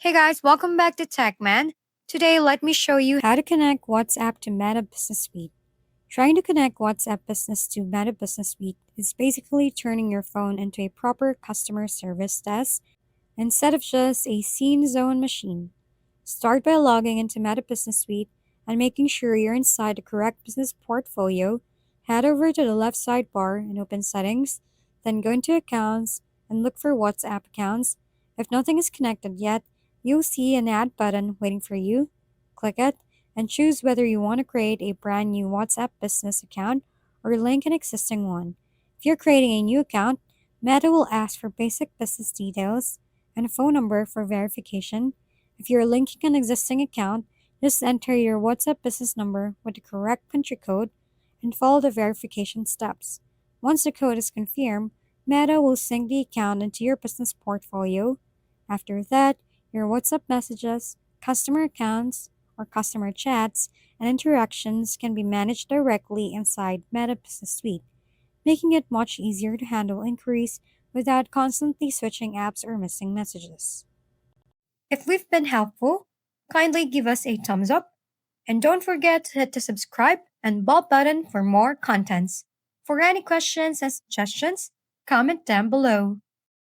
Hey guys, welcome back to TechMan. Today, let me show you how to connect WhatsApp to Meta Business Suite. Trying to connect WhatsApp Business to Meta Business Suite is basically turning your phone into a proper customer service desk instead of just a scene zone machine. Start by logging into Meta Business Suite and making sure you're inside the correct business portfolio. Head over to the left sidebar and open Settings, then go into Accounts and look for WhatsApp accounts. If nothing is connected yet, you'll see an Add button waiting for you. Click it and choose whether you want to create a brand new WhatsApp business account or link an existing one. If you're creating a new account, Meta will ask for basic business details and a phone number for verification. If you're linking an existing account, just enter your WhatsApp business number with the correct country code and follow the verification steps. Once the code is confirmed, Meta will sync the account into your business portfolio. After that, your WhatsApp messages, customer accounts, or customer chats and interactions can be managed directly inside Meta Business Suite, making it much easier to handle inquiries without constantly switching apps or missing messages. If we've been helpful, kindly give us a thumbs up and don't forget to hit the subscribe and bell button for more contents. For any questions and suggestions, comment down below.